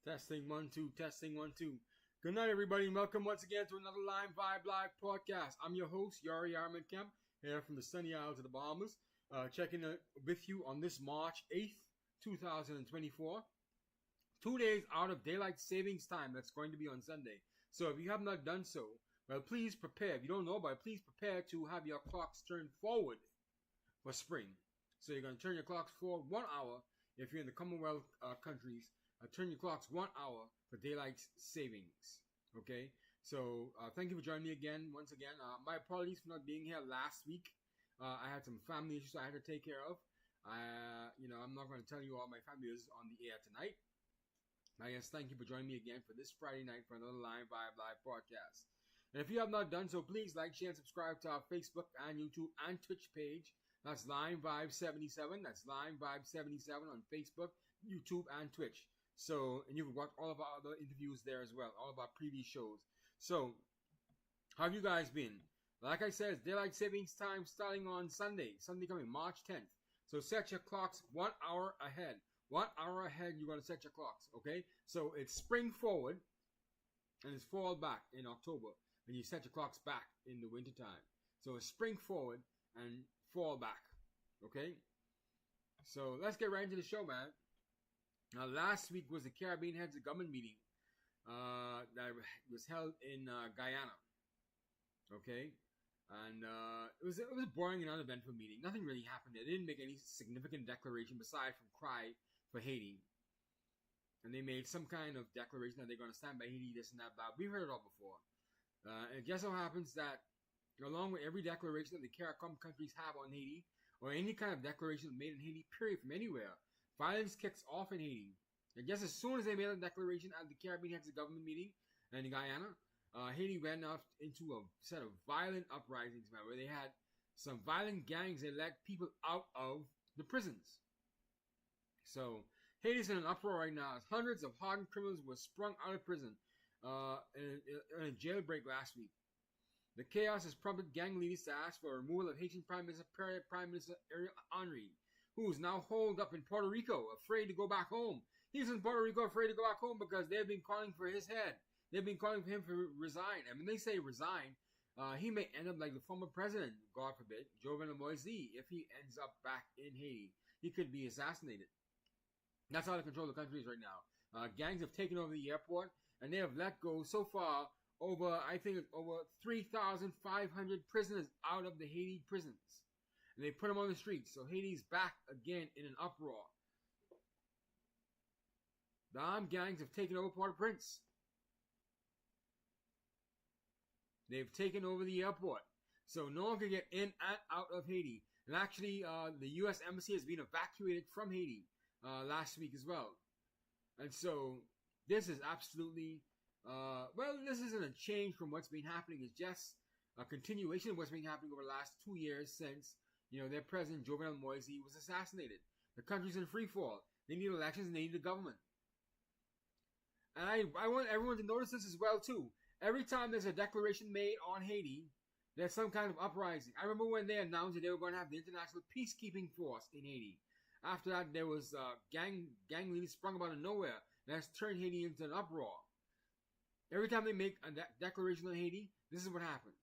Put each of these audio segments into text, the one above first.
Testing 1 2, testing 1 2. Good night, everybody, and welcome once again to another Lime Vibe Live podcast. I'm your host, Yari Armenkamp, here from the sunny Isles of the Bahamas, checking with you on this March 8th, 2024. 2 days out of daylight savings time. That's going to be on Sunday. So if you have not done so, well, please prepare. If you don't know about it, please prepare to have your clocks turned forward for spring. So you're going to turn your clocks forward 1 hour if you're in the Commonwealth countries. Turn your clocks 1 hour for daylight savings. Okay, so thank you for joining me again. Once again, my apologies for not being here last week. I had some family issues I had to take care of. I'm not going to tell you all my family is on the air tonight. I guess thank you for joining me again for this Friday night for another Lime Vibe Live broadcast. And if you have not done so, please like, share, and subscribe to our Facebook and YouTube and Twitch page. That's Lime Vibe 77. That's Lime Vibe 77 on Facebook, YouTube, and Twitch. So, and you can watch all of our other interviews there as well, all of our previous shows. So, how have you guys been? Like I said, it's daylight savings time starting on Sunday coming, March 10th. So set your clocks 1 hour ahead. 1 hour ahead, you're going to set your clocks, okay? So it's spring forward, and it's fall back in October, and you set your clocks back in the wintertime. So it's spring forward and fall back, okay? So let's get right into the show, man. Now, last week was the Caribbean Heads of Government meeting that was held in Guyana. Okay, and it was a boring and uneventful meeting. Nothing really happened. They didn't make any significant declaration aside from cry for Haiti. And they made some kind of declaration that they're going to stand by Haiti, this and that, blah. We've heard it all before. And it just so happens that along with every declaration that the CARICOM countries have on Haiti, or any kind of declaration made in Haiti, period, from anywhere, violence kicks off in Haiti. And just as soon as they made a declaration at the Caribbean Heads of Government meeting in Guyana, Haiti went off into a set of violent uprisings, man, where they had some violent gangs that let people out of the prisons. So Haiti's in an uproar right now as hundreds of hardened criminals were sprung out of prison in a jailbreak last week. The chaos has prompted gang leaders to ask for a removal of Haitian Prime Minister Ariel Henry, who is now holed up in Puerto Rico, afraid to go back home. He's in Puerto Rico afraid to go back home because they've been calling for his head. They've been calling for him to resign. And when they say resign, he may end up like the former president, God forbid, Jovenel Moise, if he ends up back in Haiti. He could be assassinated. That's how to control the country is right now. Gangs have taken over the airport, and they have let go so far over 3,500 prisoners out of the Haiti prisons. And they put them on the streets. So Haiti's back again in an uproar. The armed gangs have taken over Port-au-Prince. They've taken over the airport. So no one can get in and out of Haiti. And actually, the U.S. Embassy has been evacuated from Haiti last week as well. And so this is absolutely, this isn't a change from what's been happening. It's just a continuation of what's been happening over the last 2 years since their president, Jovenel Moise, was assassinated. The country's in free fall. They need elections and they need a government. And I want everyone to notice this as well, too. Every time there's a declaration made on Haiti, there's some kind of uprising. I remember when they announced that they were going to have the International Peacekeeping Force in Haiti. After that, there was gang leaders sprung up out of nowhere. That's turned Haiti into an uproar. Every time they make a declaration on Haiti, this is what happens.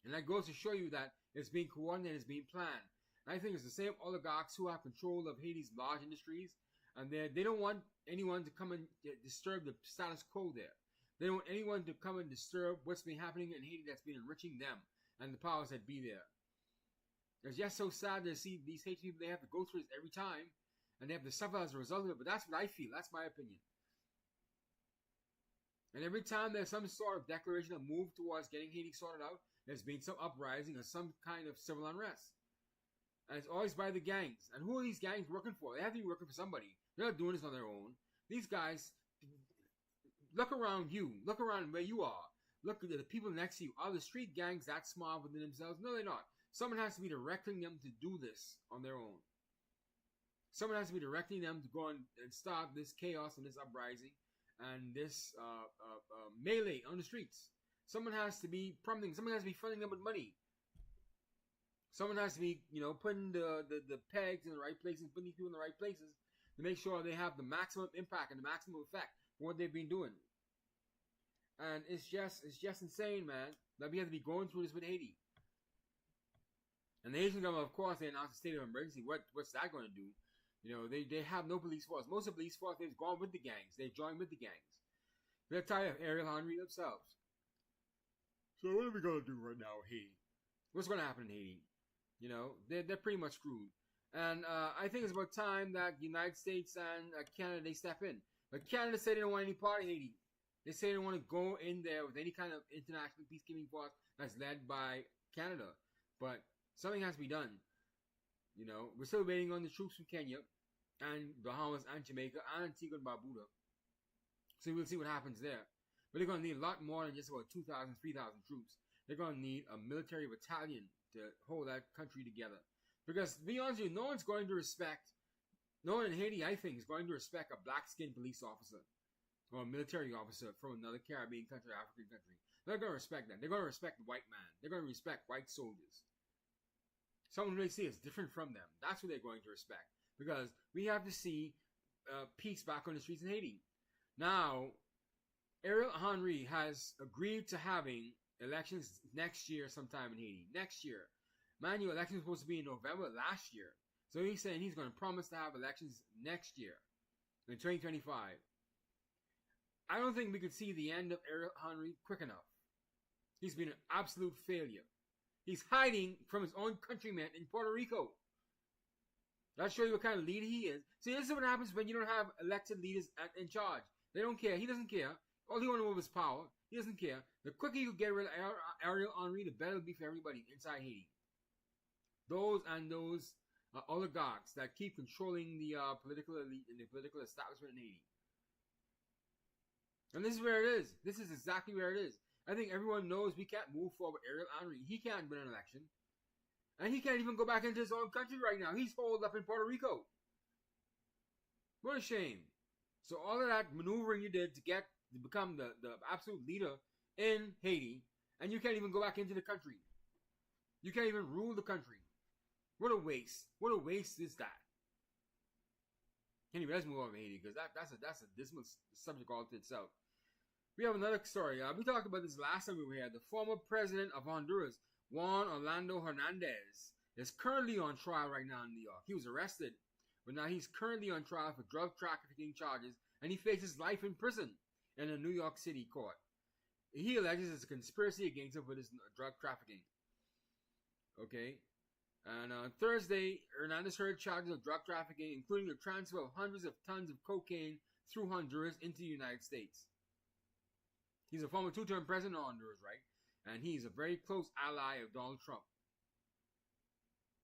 And that goes to show you that it's being coordinated, it's being planned. And I think it's the same oligarchs who have control of Haiti's large industries, and they don't want anyone to come and disturb the status quo there. They don't want anyone to come and disturb what's been happening in Haiti that's been enriching them and the powers that be there. It's just so sad to see these Haitian people, they have to go through this every time, and they have to suffer as a result of it, but that's what I feel. That's my opinion. And every time there's some sort of declaration or move towards getting Haiti sorted out, there's been some uprising or some kind of civil unrest. And it's always by the gangs. And who are these gangs working for? They have to be working for somebody. They're not doing this on their own. These guys, look around you. Look around where you are. Look at the people next to you. Are the street gangs that smart within themselves? No, they're not. Someone has to be directing them to do this on their own. Someone has to be directing them to go and stop this chaos and this uprising and this melee on the streets. Someone has to be prompting. Someone has to be funding them with money. Someone has to be, putting the pegs in the right places, putting these people in the right places to make sure they have the maximum impact and the maximum effect for what they've been doing. And it's just insane, man, that we have to be going through this with Haiti. And the Haitian government, of course, they announced a state of emergency. What's that going to do? You know, they have no police force. Most of the police force, they've gone with the gangs. They've joined with the gangs. They're tired of Ariel Henry themselves. So what are we going to do right now, Haiti? What's going to happen in Haiti? You know, they're pretty much screwed. And I think it's about time that the United States and Canada, they step in. But Canada said they don't want any part of Haiti. They say they don't want to go in there with any kind of international peacekeeping force that's led by Canada. But something has to be done. You know, we're still waiting on the troops from Kenya and Bahamas and Jamaica and Antigua and Barbuda. So we'll see what happens there. But they're going to need a lot more than just about 2,000, 3,000 troops. They're going to need a military battalion to hold that country together. Because, to be honest with you, no one in Haiti, I think, is going to respect a black-skinned police officer or a military officer from another Caribbean country, African country. They're going to respect that. They're going to respect the white man. They're going to respect white soldiers. Someone who they see as different from them. That's who they're going to respect. Because we have to see peace back on the streets in Haiti. Now, Ariel Henry has agreed to having elections next year sometime in Haiti. Next year. Mind you, elections were supposed to be in November last year. So he's saying he's going to promise to have elections next year. In 2025. I don't think we could see the end of Ariel Henry quick enough. He's been an absolute failure. He's hiding from his own countrymen in Puerto Rico. That'll show you what kind of leader he is. See, this is what happens when you don't have elected leaders in charge. They don't care. He doesn't care. All he wants to move is power. He doesn't care. The quicker you get rid of Ariel Henry, the better it'll be for everybody inside Haiti. Those oligarchs that keep controlling the political elite and the political establishment in Haiti. And this is where it is. This is exactly where it is. I think everyone knows we can't move forward Ariel Henry. He can't win an election. And he can't even go back into his own country right now. He's holed up in Puerto Rico. What a shame. So all of that maneuvering you did to become the absolute leader in Haiti, and you can't even go back into the country. You can't even rule the country. What a waste. What a waste is that? Anyway, let's move on to Haiti, because that's a dismal subject all to itself. We have another story. We talked about this last time we were here. The former president of Honduras, Juan Orlando Hernandez, is currently on trial right now in New York. He was arrested, but now he's currently on trial for drug trafficking charges, and he faces life in prison in a New York City court. He alleges it's a conspiracy against him for this drug trafficking. Okay? And on Thursday, Hernandez heard charges of drug trafficking, including the transfer of hundreds of tons of cocaine through Honduras into the United States. He's a former two-term president of Honduras, right? And he's a very close ally of Donald Trump.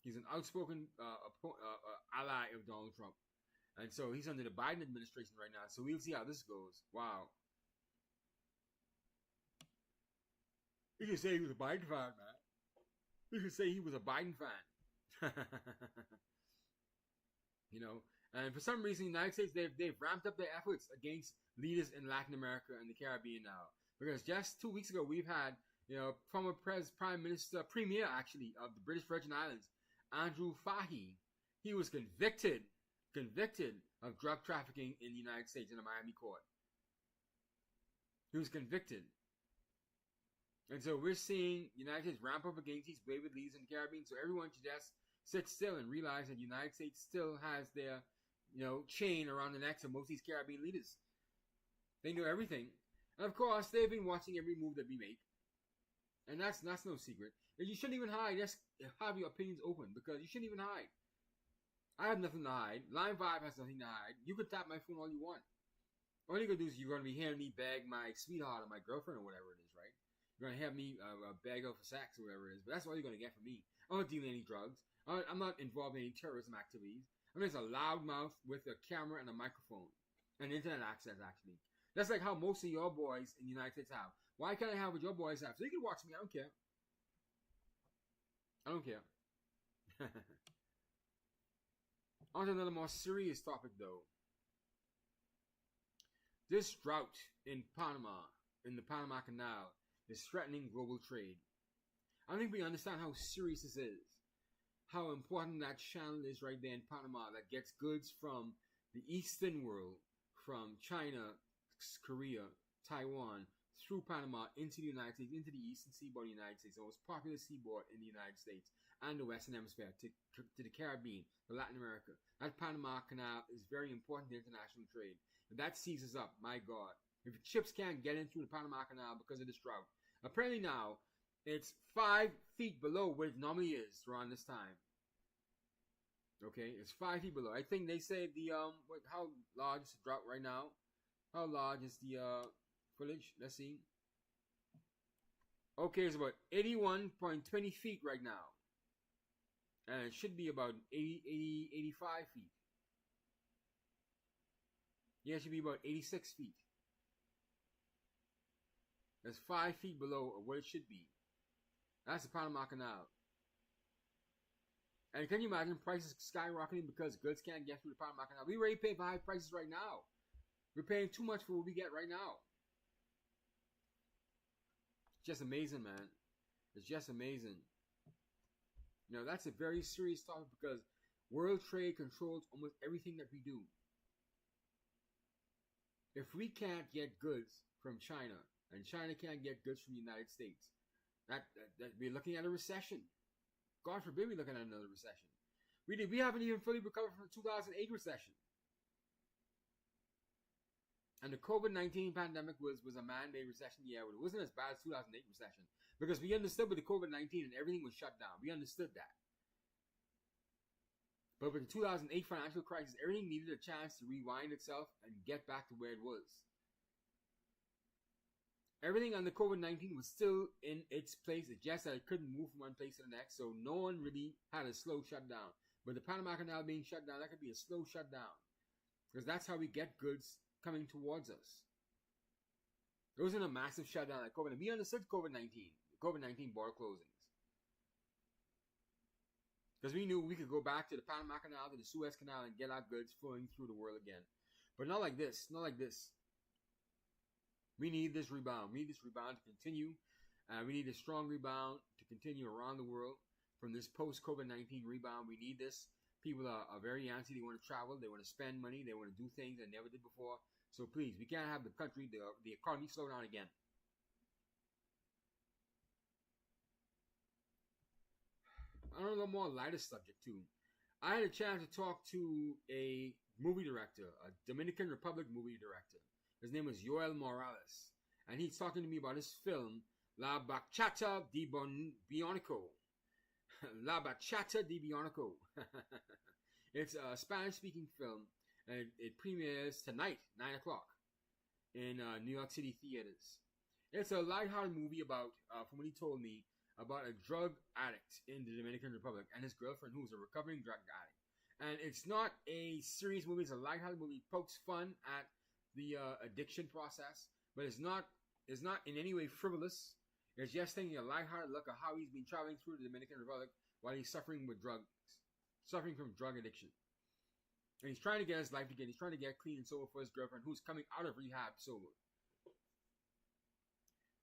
He's an outspoken ally of Donald Trump. And so he's under the Biden administration right now. So we'll see how this goes. Wow. You can say he was a Biden fan, man. You can say he was a Biden fan. You know, and for some reason, the United States, they've ramped up their efforts against leaders in Latin America and the Caribbean now. Because just 2 weeks ago, we've had, former Premier actually, of the British Virgin Islands, Andrew Fahey. He was convicted of drug trafficking in the United States in a Miami court. He was convicted. And so we're seeing the United States ramp up against these wayward leaders in the Caribbean. So everyone should just sit still and realize that the United States still has their, chain around the necks of most of these Caribbean leaders. They know everything. And of course, they've been watching every move that we make. And that's no secret. And you shouldn't even hide. Just have your opinions open, because you shouldn't even hide. I have nothing to hide. Line 5 has nothing to hide. You can tap my phone all you want. All you're going to do is you're going to be hearing me beg my sweetheart or my girlfriend or whatever it is, right? You're going to have me beg her for sex or whatever it is. But that's all you're going to get from me. I'm not dealing any drugs. I'm not involved in any terrorism activities. I'm just a loudmouth with a camera and a microphone. And internet access, actually. That's like how most of your boys in the United States have. Why can't I have what your boys have? So you can watch me. I don't care. I don't care. On to another more serious topic, though. This drought in Panama, in the Panama Canal, is threatening global trade. I don't think we understand how serious this is. How important that channel is right there in Panama that gets goods from the Eastern world from China, Korea, Taiwan, through Panama into the United States, into the eastern seaboard of the United States, the most popular seaboard in the United States and the Western Hemisphere, to the Caribbean, to Latin America. That Panama Canal is very important to international trade. If that seizes up, my God, if ships can't get in through the Panama Canal because of this drought, apparently now it's 5 feet below what it normally is around this time. Okay, it's 5 feet below. I think they say how large is the drought right now? How large is the footage? Let's see. Okay, it's about 81.20 feet right now. And it should be about 85 feet. Yeah, it should be about 86 feet. That's 5 feet below what it should be. That's the Panama Canal. And can you imagine prices skyrocketing because goods can't get through the Panama Canal? We already pay high prices right now. We're paying too much for what we get right now. It's just amazing, man. It's just amazing. You know, that's a very serious topic because world trade controls almost everything that we do. If we can't get goods from China and China can't get goods from the United States, that we're looking at a recession. God forbid we look at another recession. We haven't even fully recovered from the 2008 recession. And the COVID-19 pandemic was a man-made recession. Yeah, but it wasn't as bad as 2008 recession. Because we understood with the COVID-19 and everything was shut down. We understood that. But with the 2008 financial crisis, everything needed a chance to rewind itself and get back to where it was. Everything on the COVID-19 was still in its place. It's just that it couldn't move from one place to the next. So no one really had a slow shutdown. But the Panama Canal being shut down, that could be a slow shutdown. Because that's how we get goods coming towards us. There wasn't a massive shutdown like COVID. We understood COVID-19 border closings. Because we knew we could go back to the Panama Canal, to the Suez Canal, and get our goods flowing through the world again. But not like this. Not like this. We need this rebound. We need this rebound to continue. We need a strong rebound to continue around the world from this post-COVID-19 rebound. We need this. People are very antsy. They want to travel. They want to spend money. They want to do things they never did before. So please, we can't have the country, the economy slow down again. I don't know, more lighter subject too. I had a chance to talk to a movie director, a Dominican Republic movie director. His name was Joel Morales. And he's talking to me about his film, La Bachata de Bionico. La Bachata de Bionico. It's a Spanish-speaking film. And it premieres tonight, 9 o'clock, in New York City theaters. It's a lighthearted movie about, from what he told me, about a drug addict in the Dominican Republic and his girlfriend who's a recovering drug addict. And it's not a serious movie. It's a lighthearted movie. It pokes fun at the addiction process, but it's not in any way frivolous. It's just taking a lighthearted look at how he's been traveling through the Dominican Republic while he's suffering from drug addiction. And he's trying to get his life again. He's trying to get clean and sober for his girlfriend who's coming out of rehab sober.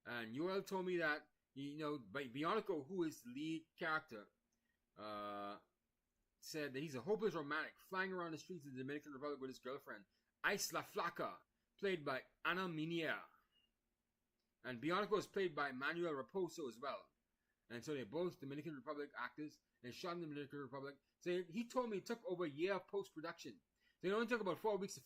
And Joel told me that, Bionico, who is the lead character, said that he's a hopeless romantic flying around the streets of the Dominican Republic with his girlfriend, Isla Flaca, played by Ana Minier. And Bionico is played by Manuel Raposo as well. And so they're both Dominican Republic actors. They shot in the Dominican Republic. So he told me it took over a year of post-production. So it only took about 4 weeks to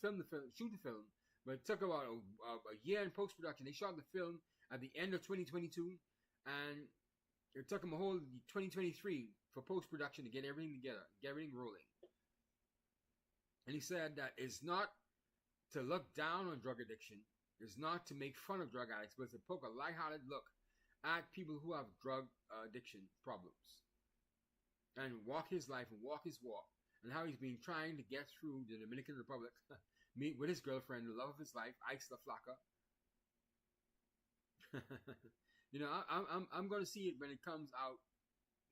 shoot the film, but it took about a year in post-production. They shot the film at the end of 2022, and it took them a whole 2023 for post-production to get everything together, get everything rolling. And he said that it's not to look down on drug addiction, it's not to make fun of drug addicts, but to poke a lighthearted look at people who have drug addiction problems. And walk his life and walk his walk. And how he's been trying to get through the Dominican Republic, meet with his girlfriend, the love of his life, Isla Flaca. I'm going to see it when it comes out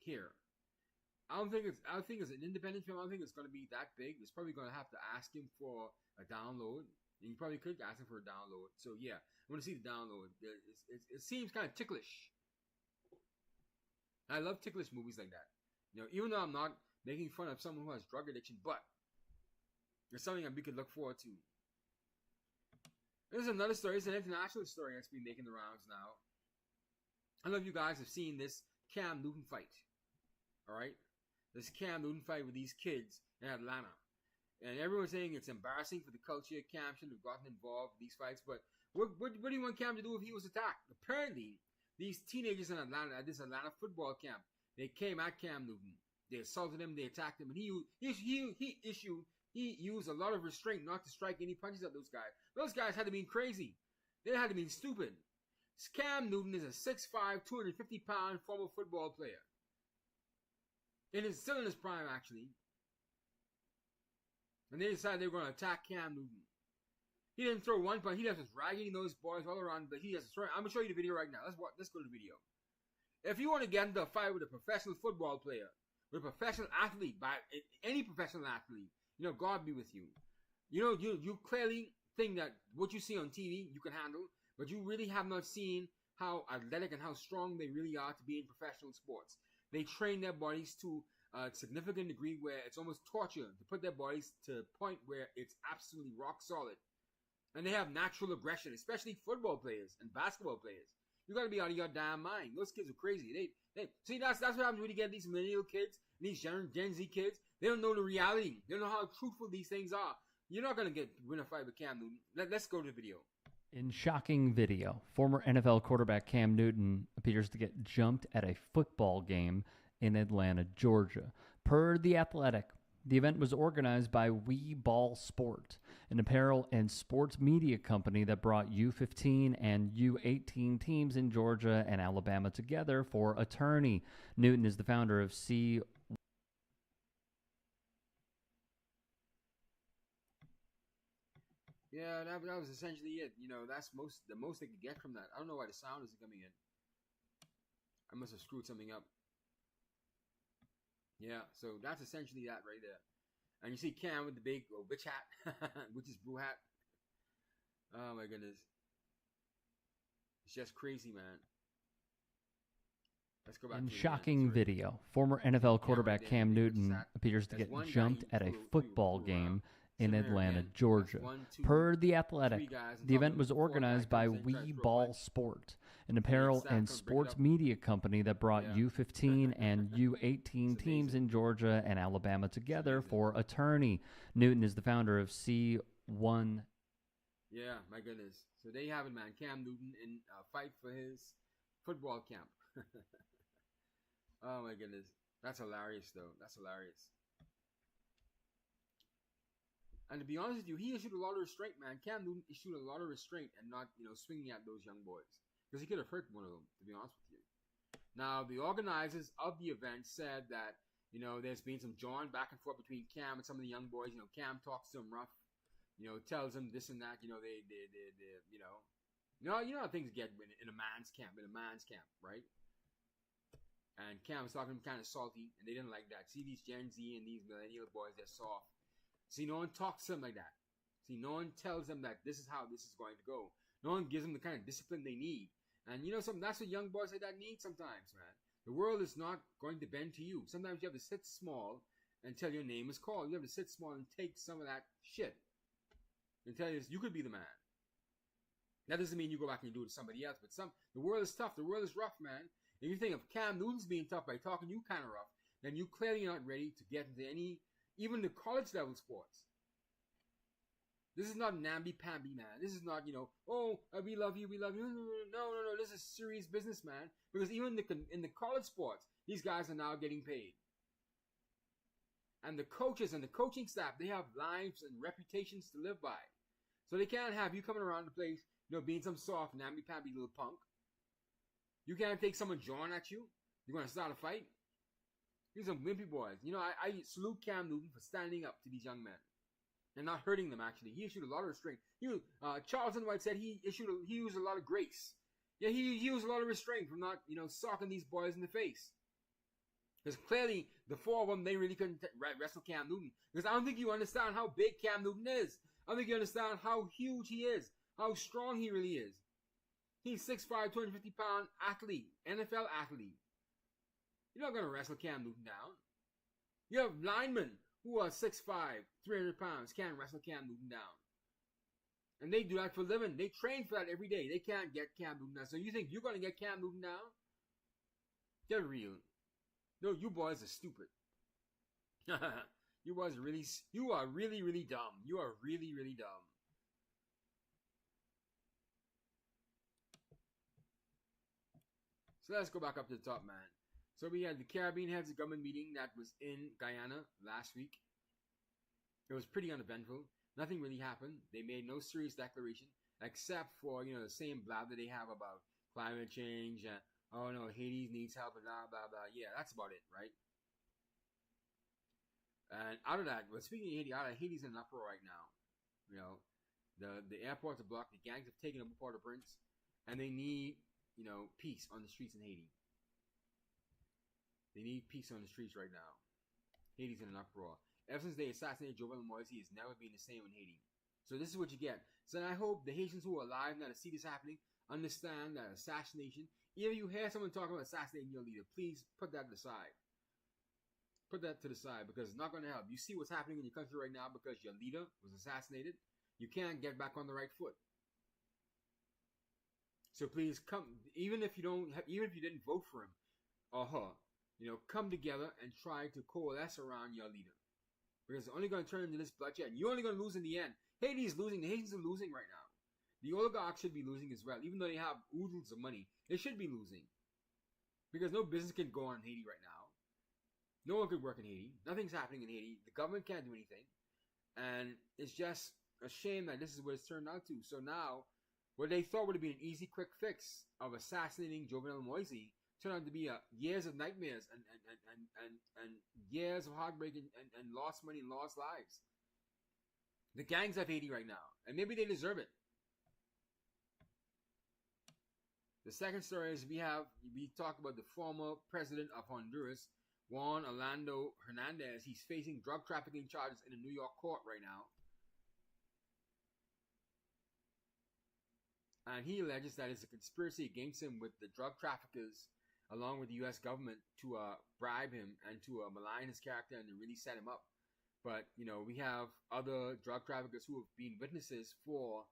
here. I think it's an independent film. I don't think it's going to be that big. It's probably going to have to ask him for a download. And you probably could ask him for a download. So yeah, I want to see the download. It seems kind of ticklish. I love ticklish movies like that. Even though I'm not making fun of someone who has drug addiction, but It's something that we could look forward to. There's another story. It's an international story that's been making the rounds now. I don't know if you guys have seen this Cam Newton fight. Alright? This Cam Newton fight with these kids in Atlanta. And everyone's saying it's embarrassing for the culture. Cam shouldn't have gotten involved in these fights. But what do you want Cam to do if he was attacked? Apparently, these teenagers in Atlanta, at this Atlanta football camp, they came at Cam Newton. They assaulted him. They attacked him. And he used a lot of restraint not to strike any punches at those guys. Those guys had to be crazy. They had to be stupid. Cam Newton is a 6'5", 250-pound former football player. And he's still in his prime, actually. And they decided they were going to attack Cam Newton. He didn't throw one punch. He was just ragging those boys all around. But he has to throw. I'm going to show you the video right now. Let's go to the video. If you want to get into a fight with a professional football player, with a professional athlete, by any professional athlete, God be with you. You clearly think that what you see on TV you can handle, but you really have not seen how athletic and how strong they really are to be in professional sports. They train their bodies to a significant degree where it's almost torture to put their bodies to a point where it's absolutely rock solid. And they have natural aggression, especially football players and basketball players. You got to be out of your damn mind. Those kids are crazy. They see that's what happens when you get these millennial kids, these Gen Z kids. They don't know the reality. They don't know how truthful these things are. You're not going to win a fight with Cam Newton. Let's go to the video. In shocking video, former NFL quarterback Cam Newton appears to get jumped at a football game in Atlanta, Georgia. Per The Athletic, the event was organized by We Ball Sport, an apparel and sports media company that brought U15 and U18 teams in Georgia and Alabama together for a tourney. Newton is the founder of C. Yeah, that was essentially it. That's the most they could get from that. I don't know why the sound isn't coming in. I must have screwed something up. Yeah, so that's essentially that right there. And you see Cam with the big witch hat, witch's brew hat. Oh my goodness. It's just crazy, man. Let's go back In to shocking video, former NFL quarterback Cam Newton appears to get jumped at a football game in Atlanta, Georgia. Per The Athletic, the event was organized by We Ball Sport, an apparel and sports media company that brought U15 and U18 teams in Georgia and Alabama together for a tourney. Newton is the founder of C1. Yeah, my goodness. So there you have it, man. Cam Newton in a fight for his football camp. Oh my goodness. That's hilarious, though. That's hilarious. And to be honest with you, he issued a lot of restraint, man. Cam Newton issued a lot of restraint and not, swinging at those young boys. Because he could have hurt one of them, to be honest with you. Now, the organizers of the event said that, there's been some jawing back and forth between Cam and some of the young boys. Cam talks to him rough, tells him this and that, how things get in a man's camp, right? And Cam was talking to him kind of salty, and they didn't like that. See, these Gen Z and these millennial boys, they're soft. See, no one talks to them like that. See, no one tells them that this is how this is going to go. No one gives them the kind of discipline they need. And something, that's what young boys like that need sometimes, man. The world is not going to bend to you. Sometimes you have to sit small until your name is called. You have to sit small and take some of that shit. And tell you, you could be the man. That doesn't mean you go back and do it to somebody else. But the world is tough. The world is rough, man. If you think of Cam Newton's being tough by talking you kind of rough, then you clearly not ready to get into even the college level sports. This is not namby-pamby, man. This is not, we love you, we love you. No. This is serious business, man. Because even in the college sports, these guys are now getting paid. And the coaches and the coaching staff, they have lives and reputations to live by. So they can't have you coming around the place, being some soft, namby-pamby little punk. You can't take someone jawing at you. You're going to start a fight. These are wimpy boys. I salute Cam Newton for standing up to these young men and not hurting them, actually. He issued a lot of restraint. Charles White said he used a lot of grace. Yeah, he used a lot of restraint from not, socking these boys in the face. Because clearly, the four of them, they really couldn't wrestle Cam Newton. Because I don't think you understand how big Cam Newton is. I don't think you understand how huge he is. How strong he really is. He's 6'5", 250-pound athlete. NFL athlete. You're not going to wrestle Cam Newton down. You have linemen who are 6'5", 300 pounds, can't wrestle Cam Newton down. And they do that for a living. They train for that every day. They can't get Cam Newton down. So you think you're going to get Cam Newton down? Get real. No, you boys are stupid. You boys are really, you are really, really dumb. You are really, really dumb. So let's go back up to the top, man. So we had the Caribbean Heads of Government meeting that was in Guyana last week. It was pretty uneventful. Nothing really happened. They made no serious declaration except for, the same blabber they have about climate change and, oh no, Haiti needs help and blah, blah, blah. Yeah, that's about it, right? And out of that, well, speaking of Haiti, Haiti's in an uproar right now. The airports are blocked. The gangs have taken over Port-au-Prince, and they need, peace on the streets in Haiti. They need peace on the streets right now. Haiti's in an uproar. Ever since they assassinated Jovenel Moise, it's never been the same in Haiti. So this is what you get. So I hope the Haitians who are alive now to see this happening understand that assassination, even if you hear someone talking about assassinating your leader, please put that aside. Put that to the side because it's not going to help. You see what's happening in your country right now because your leader was assassinated. You can't get back on the right foot. So please come, even if you didn't vote for him or her, come together and try to coalesce around your leader. Because it's only going to turn into this bloodshed. And you're only going to lose in the end. Haiti's losing. The Haitians are losing right now. The oligarchs should be losing as well. Even though they have oodles of money, they should be losing. Because no business can go on in Haiti right now. No one could work in Haiti. Nothing's happening in Haiti. The government can't do anything. And it's just a shame that this is what it's turned out to. So now, what they thought would have been an easy, quick fix of assassinating Jovenel Moise turned out to be years of nightmares and years of heartbreak and lost money and lost lives. The gangs have Haiti right now, and maybe they deserve it. The second story is we talked about the former president of Honduras, Juan Orlando Hernandez. He's facing drug trafficking charges in a New York court right now. And he alleges that it's a conspiracy against him with the drug traffickers along with the U.S. government to bribe him and to malign his character and to really set him up. But, we have other drug traffickers who have been witnesses for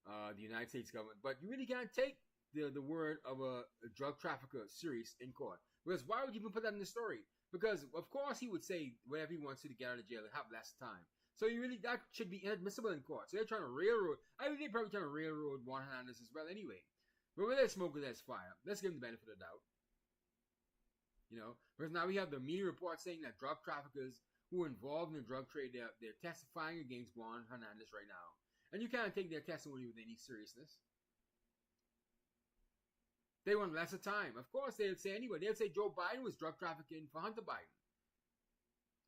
the United States government. But you really can't take the word of a drug trafficker serious in court. Because why would you even put that in the story? Because, of course, he would say whatever he wants to get out of jail and have less time. So that should be inadmissible in court. So they're trying to railroad. I think they're probably trying to railroad Juan Hernandez as well anyway. But where there's smoke, there's fire. Let's give him the benefit of the doubt. Because now we have the media report saying that drug traffickers who are involved in the drug trade, they're testifying against Juan Hernandez right now. And you can't take their testimony with any seriousness. They want lesser time. Of course, they'll say anyway. They'll say Joe Biden was drug trafficking for Hunter Biden.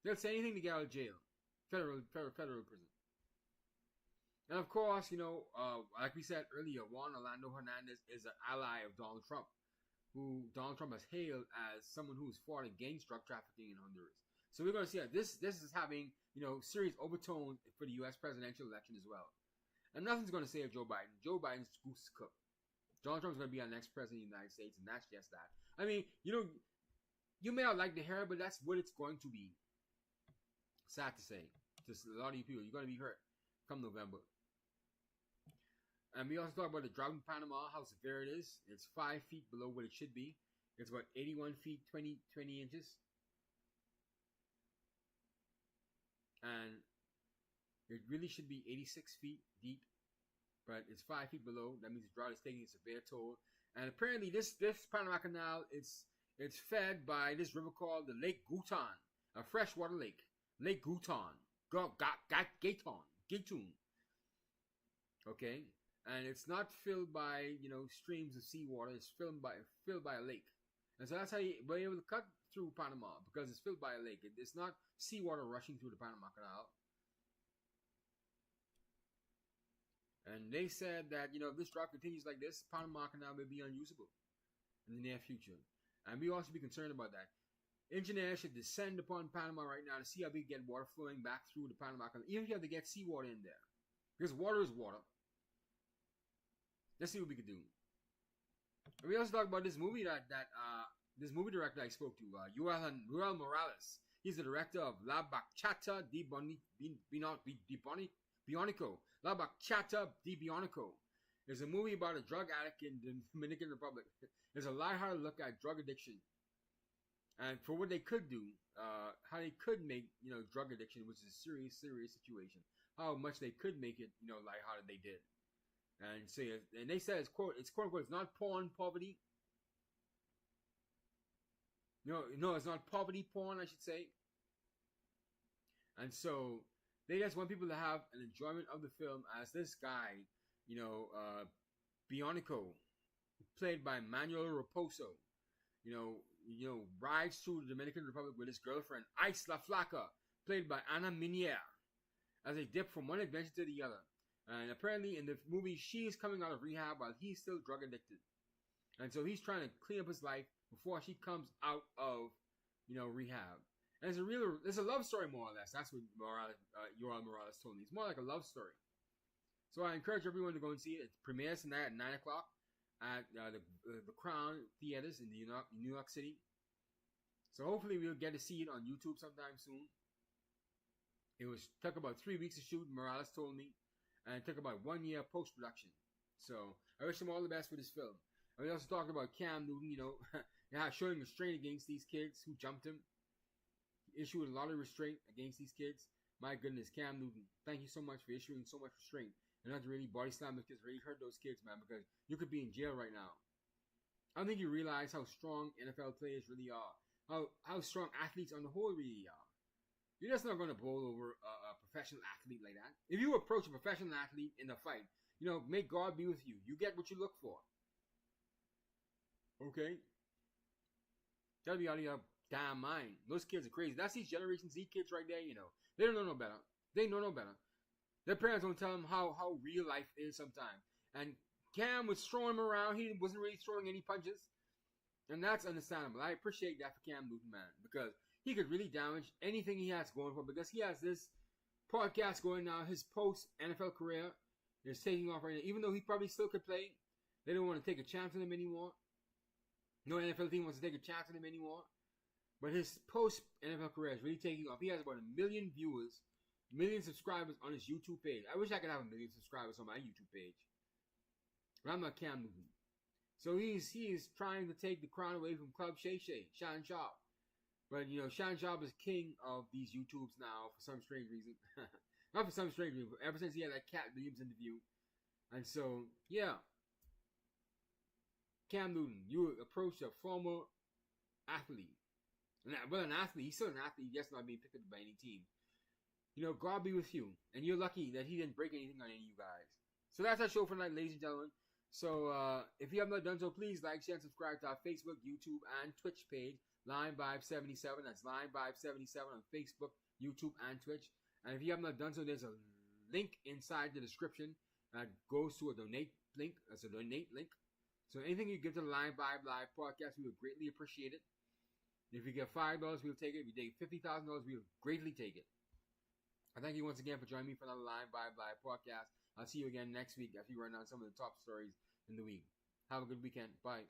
They'll say anything to get out of jail. Federal prison. And of course, like we said earlier, Juan Orlando Hernandez is an ally of Donald Trump, who Donald Trump has hailed as someone who's fought against drug trafficking in Honduras. So we're going to see that this is having, serious overtones for the U.S. presidential election as well. And nothing's going to save Joe Biden. Joe Biden's goose is cooked. Donald Trump's going to be our next president of the United States, and that's just that. I mean, you may not like the hair, but that's what it's going to be. Sad to say. To a lot of you people, you're going to be hurt come November. And we also talk about the drought in Panama, how severe it is. It's 5 feet below what it should be. It's about 81 feet, 20 inches. And it really should be 86 feet deep. But it's 5 feet below. That means the drought is taking a severe toll. And apparently this Panama Canal, it's fed by this river called the Lake Gatun. A freshwater lake. Lake Gatun. Gatun. Okay? And it's not filled by, streams of seawater. It's filled by a lake. And so that's how you were able to cut through Panama, because it's filled by a lake. It's not seawater rushing through the Panama Canal. And they said that, if this drought continues like this, Panama Canal may be unusable in the near future. And we also be concerned about that. Engineers should descend upon Panama right now to see how we can get water flowing back through the Panama Canal. Even if you have to get seawater in there. Because water is water. Let's see what we can do. And we also talked about this movie this movie director I spoke to, Joel Morales. He's the director of La Bachata di Bionico. La Bachata di Bionico is a movie about a drug addict in the Dominican Republic. It's a lighthearted look at drug addiction and for what they could do, how they could make drug addiction, which is a serious situation, how much they could make it lighthearted. They did, and they said it's quote unquote it's not porn poverty. No, it's not poverty porn, I should say. And so they just want people to have an enjoyment of the film as this guy, Bionico, played by Manuel Raposo, rides through the Dominican Republic with his girlfriend, Isla Flaca, played by Ana Minier, as they dip from one adventure to the other. And apparently in the movie, she is coming out of rehab while he's still drug addicted. And so he's trying to clean up his life before she comes out of, rehab. And it's a love story, more or less. That's what Yoel Morales told me. It's more like a love story. So I encourage everyone to go and see it. It premieres tonight at 9 o'clock at the Crown Theaters in New York City. So hopefully we'll get to see it on YouTube sometime soon. It took about 3 weeks to shoot, Morales told me, and it took about 1 year post-production. So I wish him all the best with his film. And we also talked about Cam Newton, showing restraint against these kids who jumped him. He issued a lot of restraint against these kids. My goodness, Cam Newton, thank you so much for issuing so much restraint. And not to really body slam those kids, really hurt those kids, man, because you could be in jail right now. I don't think you realize how strong NFL players really are. How strong athletes on the whole really are. You're just not going to bowl over a professional athlete like that. If you approach a professional athlete in a fight, may God be with you. You get what you look for. Okay? Gotta be out of your damn mind. Those kids are crazy. That's these Generation Z kids right there, They don't know no better. They know no better. Their parents don't tell them how real life is sometimes. And Cam was throwing him around. He wasn't really throwing any punches. And that's understandable. I appreciate that for Cam Newton, man. Because he could really damage anything he has going for. Because he has this podcast going now. His post-NFL career is taking off right now. Even though he probably still could play, they don't want to take a chance on him anymore. No NFL team wants to take a chance on him anymore. But his post-NFL career is really taking off. He has about 1 million viewers, 1 million subscribers on his YouTube page. I wish I could have 1 million subscribers on my YouTube page. But I'm not Cam Newton. So he is trying to take the crown away from Club Shay Shay, Shannon Sharpe. But, Shannon Sharpe is king of these YouTubes now for some strange reason. Not for some strange reason, but ever since he had that Cat Williams interview. And so, yeah. Cam Newton, you approach a former athlete. Well, an athlete. He's still an athlete. He's just not being picked up by any team. God be with you. And you're lucky that he didn't break anything on any of you guys. So that's our show for tonight, ladies and gentlemen. So if you have not done so, please like, share, and subscribe to our Facebook, YouTube, and Twitch page, Line Vibe 77. That's Line Vibe 77 on Facebook, YouTube, and Twitch. And if you have not done so, there's a link inside the description that goes to a donate link. That's a donate link. So anything you give to the Line Vibe Live podcast, we would greatly appreciate it. If you get $5, we'll take it. If you take $50,000, we'll greatly take it. I thank you once again for joining me for another Line Vibe Live podcast. I'll see you again next week after you run down some of the top stories in the week. Have a good weekend. Bye.